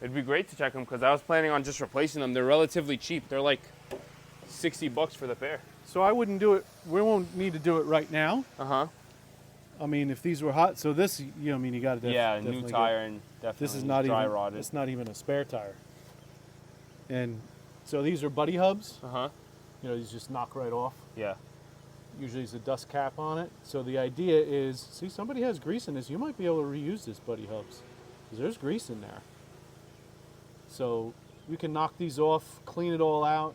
It'd be great to check them because I was planning on just replacing them. They're relatively cheap. They're like $60 for the pair. So I wouldn't do it. We won't need to do it right now. Uh-huh. I mean, if these were hot, so this, you know, I mean, you got to New tire and definitely this is not dry even rotted. It's not even a spare tire. And so these are buddy hubs. Uh-huh. You know, these just knock right off. Yeah. Usually there's a dust cap on it. So the idea is, see, somebody has grease in this. You might be able to reuse this buddy hubs because there's grease in there. So you can knock these off, clean it all out.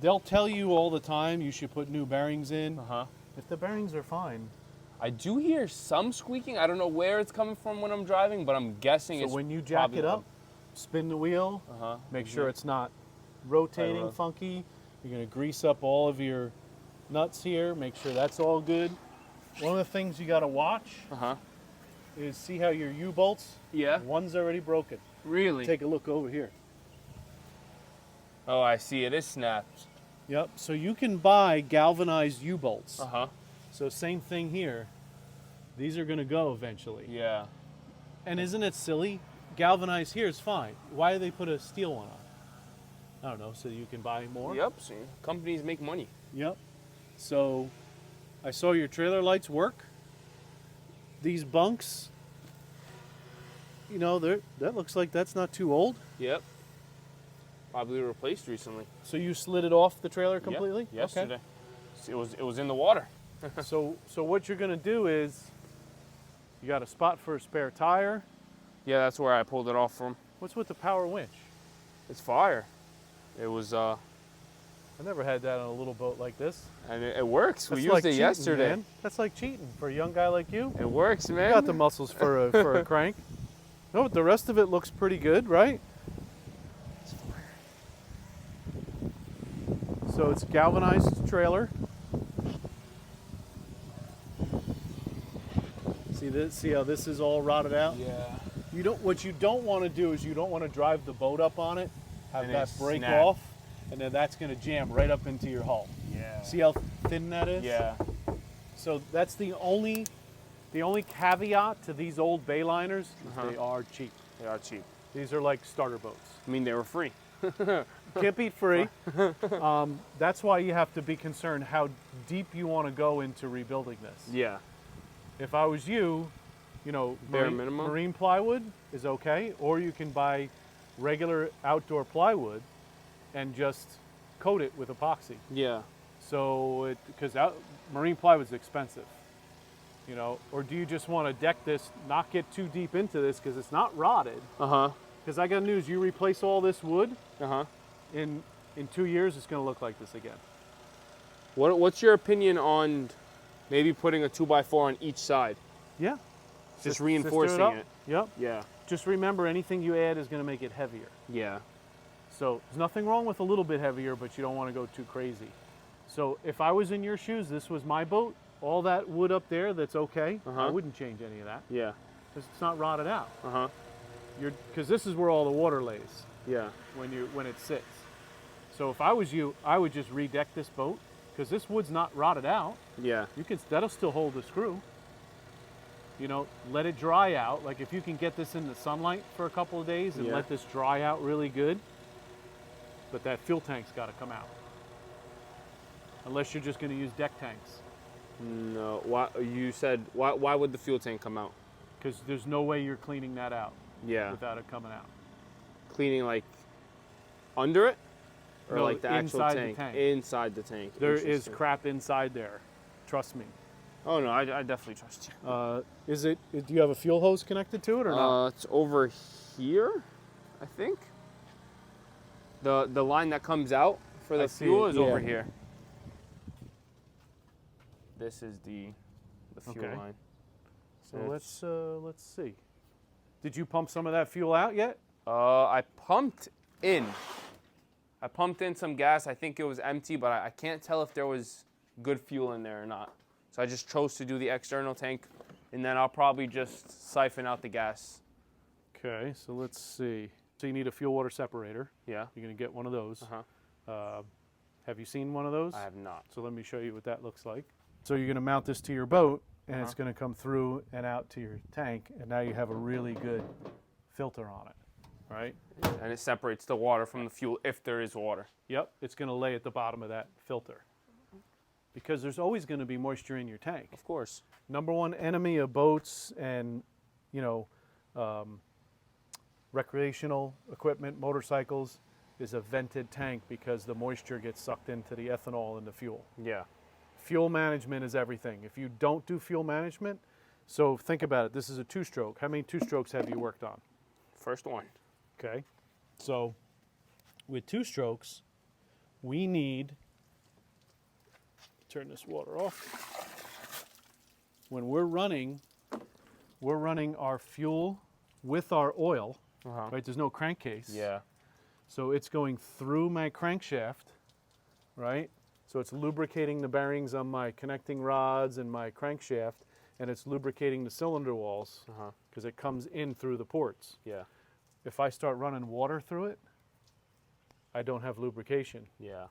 They'll tell you all the time you should put new bearings in. Uh-huh. If the bearings are fine. I do hear some squeaking. I don't know where it's coming from when I'm driving, but I'm guessing it's So when you jack it up, spin the wheel, make sure it's not rotating funky. You're going to grease up all of your nuts here, make sure that's all good. One of the things you got to watch is see how your U-bolts, one's already broken. Really? Take a look over here. Oh, I see. It is snapped. Yep, so you can buy galvanized U-bolts. Uh-huh. So same thing here. These are going to go eventually. Yeah. And isn't it silly? Galvanized here is fine. Why do they put a steel one on? I don't know, so you can buy more? Yep, see. Companies make money. Yep. So I saw your trailer lights work. These bunks, you know, that looks like that's not too old. Yep. Probably replaced recently. So you slid it off the trailer completely? Yep. Yesterday. Okay. It was in the water. So what you're going to do is you got a spot for a spare tire. Yeah, that's where I pulled it off from. What's with the power winch? It's fire. It was I never had that on a little boat like this. And it works. That's we used it yesterday. Man. That's like cheating for a young guy like you. It works, man. You got the muscles for a crank. No, but the rest of it looks pretty good, right? So it's galvanized trailer. See how this is all rotted out? Yeah. What you don't want to do is you don't want to drive the boat up on it, have And that break off, and then that's going to jam right up into your hull. Yeah. See how thin that is? Yeah. So that's the only caveat to these old Bayliners. They are cheap. They are cheap. These are like starter boats. I mean, they were free. Can't beat free. That's why you have to be concerned how deep you want to go into rebuilding this. Yeah. If I was you, you know, Bare minimum. marine plywood is okay, or you can buy regular outdoor plywood and just coat it with epoxy. Yeah. So, because marine plywood is expensive, you know, or do you just want to deck this, not get too deep into this because it's not rotted? Because I got news, you replace all this wood, in 2 years it's going to look like this again. What's your opinion on maybe putting a 2x4 on each side? Yeah. Just reinforcing it. Yep. Yeah. Just remember, anything you add is going to make it heavier. Yeah. So there's nothing wrong with a little bit heavier, but you don't want to go too crazy. So if I was in your shoes, this was my boat, all that wood up there, that's okay. I wouldn't change any of that. Yeah. Because it's not rotted out. Because this is where all the water lays. Yeah. When it sits. So if I was you, I would just redeck this boat, because this wood's not rotted out. Yeah. That'll still hold the screw. You know, let it dry out. Like if you can get this in the sunlight for a couple of days and let this dry out really good. But that fuel tank's got to come out. Unless you're just going to use deck tanks. No. Why you said why would the fuel tank come out? Because there's no way you're cleaning that out. Yeah. Without it coming out. Cleaning like under it? Or No, like the actual inside tank? the tank. Inside the tank. There is crap inside there. Trust me. Oh no, I definitely trust you. Do you have a fuel hose connected to it or not? It's over here, I think. The line that comes out for the fuel is over here. This is the fuel line. So let's see. Did you pump some of that fuel out yet? I pumped in. I pumped in some gas. I think it was empty, but I can't tell if there was good fuel in there or not. So I just chose to do the external tank, and then I'll probably just siphon out the gas. Okay, so let's see. So you need a fuel water separator. Yeah. You're going to get one of those. Have you seen one of those? I have not. So let me show you what that looks like. So you're going to mount this to your boat, and it's going to come through and out to your tank, and now you have a really good filter on it. right? And it separates the water from the fuel if there is water. Yep, it's going to lay at the bottom of that filter. Because there's always going to be moisture in your tank. Of course. Number one enemy of boats and, recreational equipment, motorcycles, is a vented tank because the moisture gets sucked into the ethanol and the fuel. Yeah. Fuel management is everything. If you don't do fuel management, so think about it. This is a two-stroke. How many two-strokes have you worked on? First one. Okay. So with two strokes, we need, turn this water off. When we're running our fuel with our oil, right? There's no crankcase. Yeah. So it's going through my crankshaft, right? So it's lubricating the bearings on my connecting rods and my crankshaft, and it's lubricating the cylinder walls because it comes in through the ports. Yeah. If I start running water through it, I don't have lubrication. Yeah.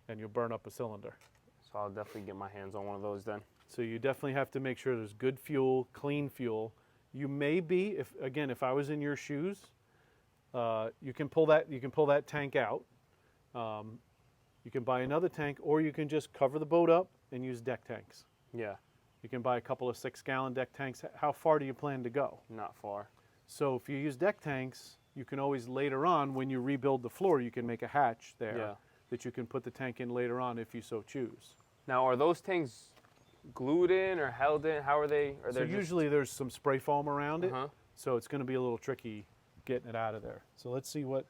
And you'll burn up a cylinder. So I'll definitely get my hands on one of those then. So you definitely have to make sure there's good fuel, clean fuel. You may be, if I was in your shoes, you can pull that tank out. You can buy another tank, or you can just cover the boat up and use deck tanks. Yeah. You can buy a couple of 6-gallon deck tanks. How far do you plan to go? Not far. So if you use deck tanks, you can always later on, when you rebuild the floor, you can make a hatch there that you can put the tank in later on if you so choose. Now, are those tanks glued in or held in? How are they? So usually there's some spray foam around it, so it's going to be a little tricky getting it out of there. So let's see what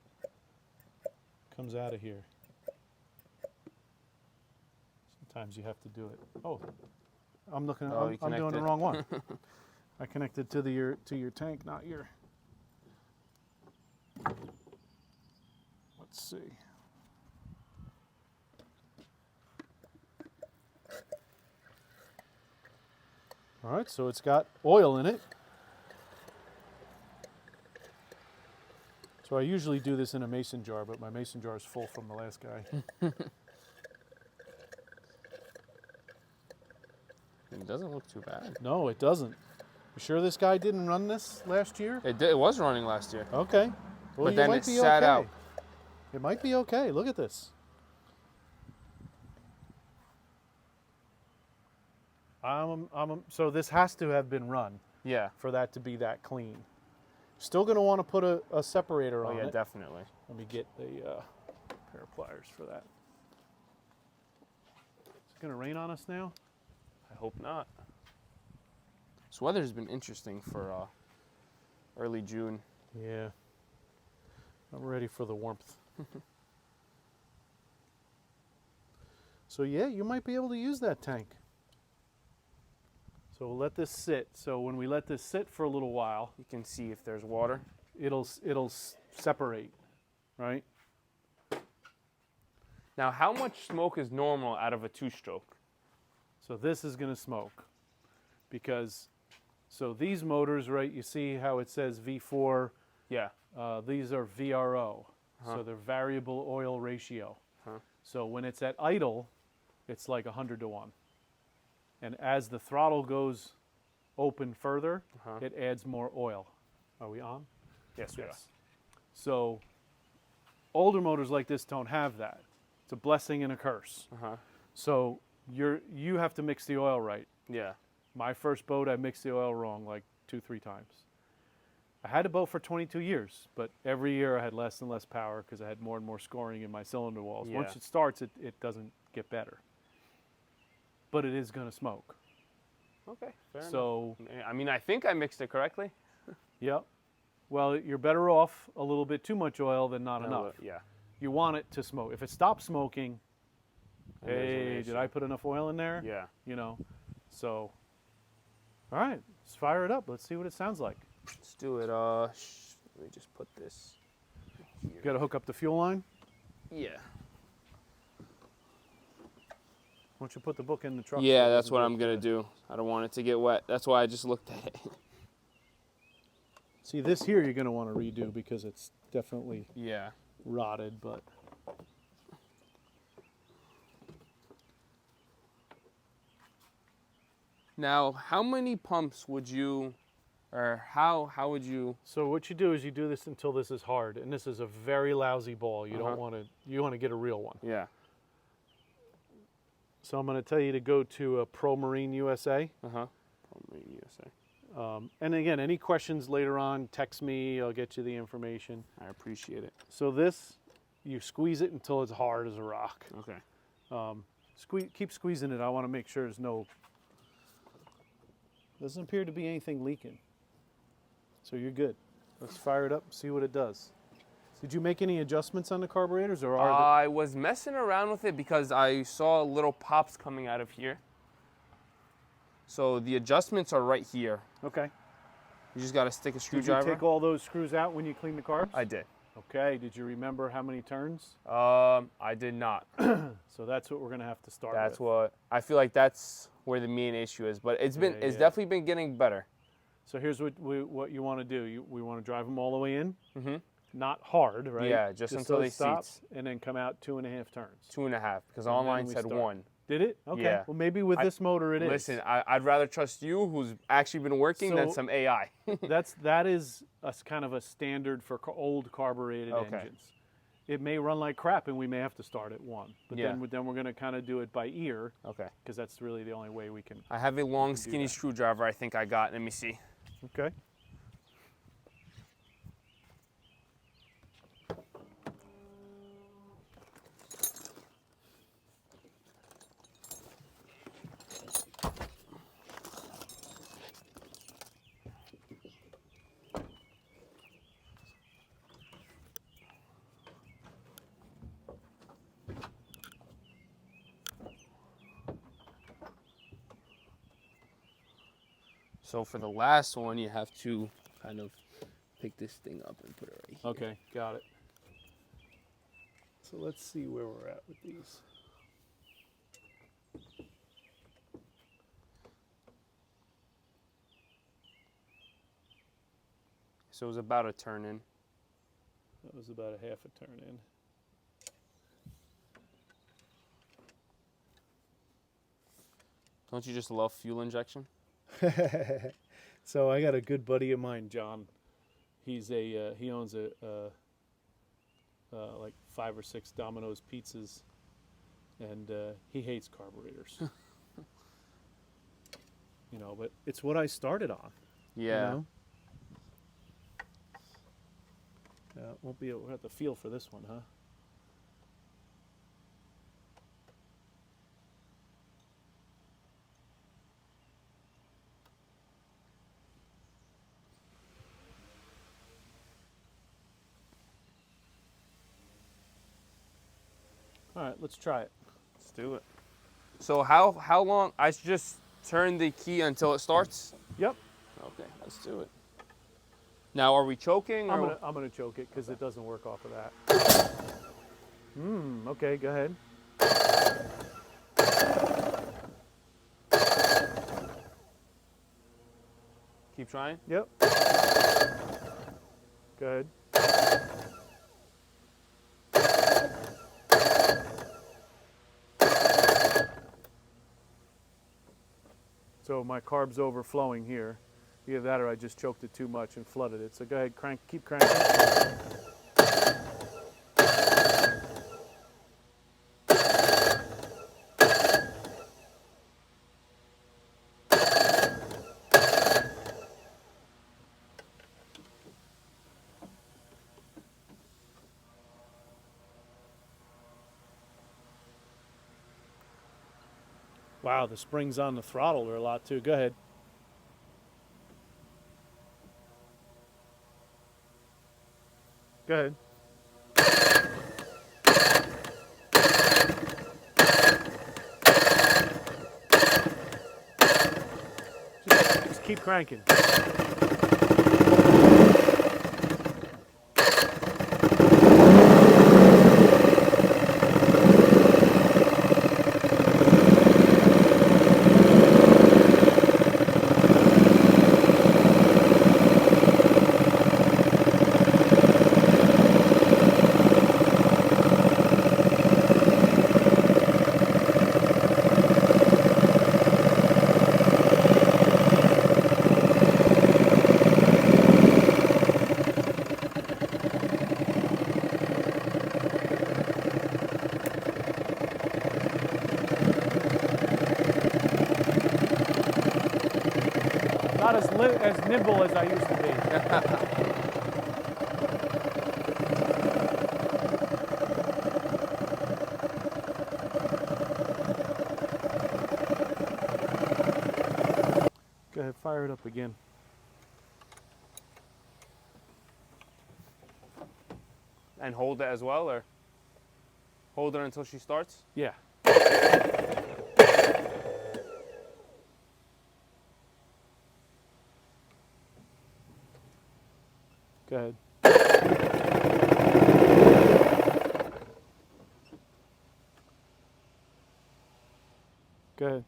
comes out of here. Sometimes you have to do it. Oh, I'm doing the wrong one. I connected to your tank, not your. Let's see. All right, so it's got oil in it. So I usually do this in a mason jar, but my mason jar is full from the last guy. It doesn't look too bad. No, it doesn't. You sure this guy didn't run this last year? It was running last year. Okay. Well, but then it sat out. It might be okay. Look at this. So this has to have been run. Yeah. For that to be that clean. Still going to want to put a separator on it. Oh, yeah, definitely. Let me get the pair of pliers for that. Is it going to rain on us now? I hope not. This weather's been interesting for early June. Yeah. I'm ready for the warmth. So yeah, you might be able to use that tank. So we'll let this sit. So when we let this sit for a little while, you can see if there's water. It'll separate, right? Now, how much smoke is normal out of a two-stroke? So this is going to smoke because, so these motors, right, you see how it says V4? Yeah. These are VRO, so they're variable oil ratio. So when it's at idle, it's like 100 to 1. And as the throttle goes open further, it adds more oil. Are we on? Yes, we are. So older motors like this don't have that. It's a blessing and a curse. So you have to mix the oil right. Yeah. My first boat, I mixed the oil wrong like 2-3 times. I had a boat for 22 years, but every year I had less and less power because I had more and more scoring in my cylinder walls. Yeah. Once it starts, it doesn't get better. But it is going to smoke. Okay, fair enough. I mean, I think I mixed it correctly. Yep. Well, you're better off a little bit too much oil than not enough. Yeah. You want it to smoke. If it stops smoking, hey, did I put enough oil in there? Yeah. You know, so, all right, let's fire it up. Let's see what it sounds like. Let's do it. Let me just put this here. You got to hook up the fuel line? Yeah. Why don't you put the book in the truck? Yeah, that's what I'm going to do. I don't want it to get wet. That's why I just looked at it. See, this here you're going to want to redo because it's definitely rotted, but... Now, how many pumps would you Or how would you? So what you do is you do this until this is hard, and this is a very lousy ball. You don't want to. You want to get a real one. Yeah. So I'm going to tell you to go to Pro Marine USA. Pro Marine USA. And again, any questions later on, text me. I'll get you the information. I appreciate it. So this, you squeeze it until it's hard as a rock. Okay. Keep squeezing it. I want to make sure there's no. Doesn't appear to be anything leaking. So you're good. Let's fire it up and see what it does. Did you make any adjustments on the carburetors, or are I was messing around with it because I saw little pops coming out of here. So the adjustments are right here. Okay. You just got to stick a Did screwdriver. you take all those screws out when you cleaned the carbs? I did. Okay. Did you remember how many turns? I did not. So that's what we're going to have to start That's with. what I feel like. That's where the main issue is. But it's definitely been getting better. So here's what you want to do. We want to drive them all the way in. Not hard, right? Yeah, just until they stop, seats. and then come out 2.5 turns. 2.5, because And online then we said start. 1. Did it? Okay. Yeah. Well, maybe with this motor it is. Listen, I'd rather trust you, who's actually been working, than So- some AI. that is kind of a standard for old carbureted engines. It may run like crap, and we may have to start at 1. But then we're going to kind of do it by ear. Okay. Because that's really the only way we can. I have a long, skinny screwdriver I think I got. Let me see. Okay. So for the last one, you have to kind of pick this thing up and put it right here. Okay, got it. So let's see where we're at with these. So it was about a turn in. That was about a half a turn in. Don't you just love fuel injection? So I got a good buddy of mine, John. He owns like 5 or 6 Domino's pizzas, and he hates carburetors. But it's what I started on. Yeah. We'll have to feel for this one, huh? All right, let's try it. Let's do it. So how long? I should just turn the key until it starts? Yep. Okay, let's do it. Now, are we choking? Or? I'm gonna choke it because it doesn't work off of that. Okay, go ahead. Keep trying? Yep. Go ahead. So my carb's overflowing here. Either that or I just choked it too much and flooded it. So go ahead, keep cranking. Wow, the springs on the throttle are a lot too. Go ahead. Go ahead. Just keep cranking. not as nimble as I used to be. Go ahead, fire it up again. And hold it as well, or hold her until she starts? Yeah. Go ahead. Go ahead.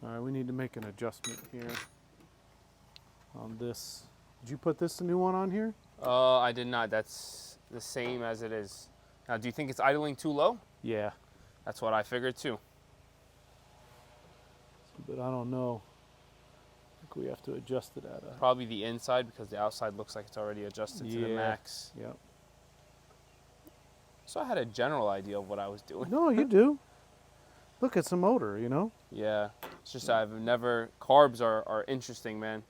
All right, we need to make an adjustment here on this. Did you put this new one on here? I did not. That's the same as it is. Now, do you think it's idling too low? Yeah, That's what I figured too. but I don't know. I think we have to adjust it at a... Probably the inside, because the outside looks like it's already adjusted to the Yeah. max. Yep. So I had a general idea of what I was doing. No, you do. Look, it's a motor, you know? Yeah, it's just I've never, carbs are interesting, man.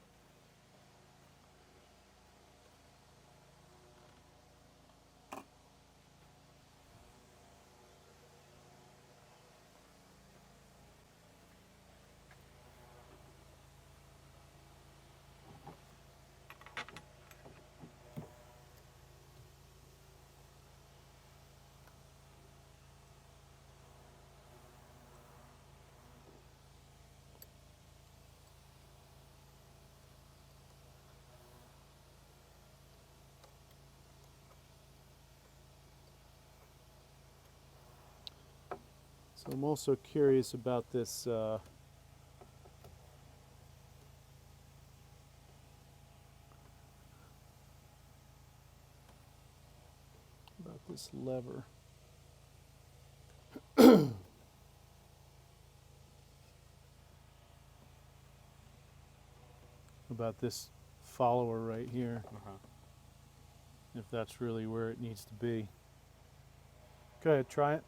So I'm also curious about this lever. About this follower right here. If that's really where it needs to be. Go ahead, try it.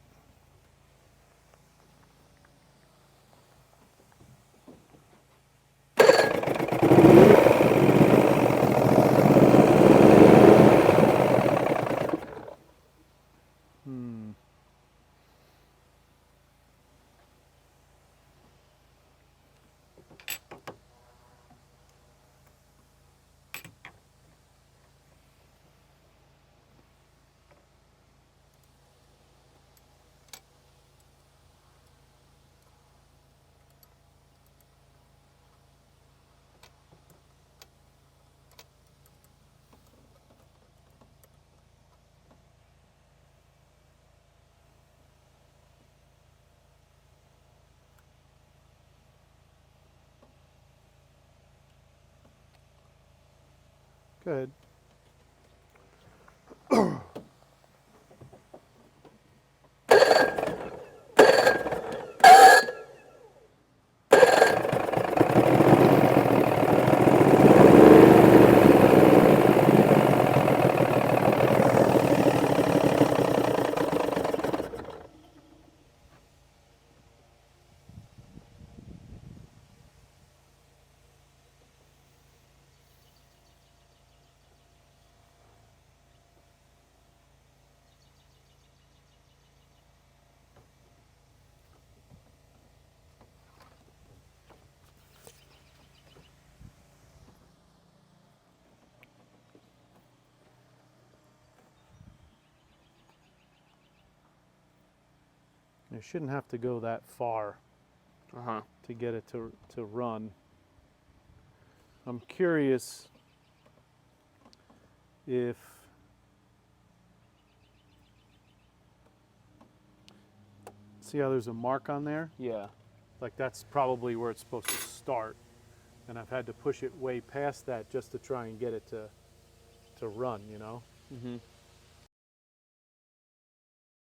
Go ahead. You shouldn't have to go that far to get it to run. I'm curious if see how there's a mark on there? Yeah. Like that's probably where it's supposed to start. And I've had to push it way past that just to try and get it to run, you know? Mm-hmm.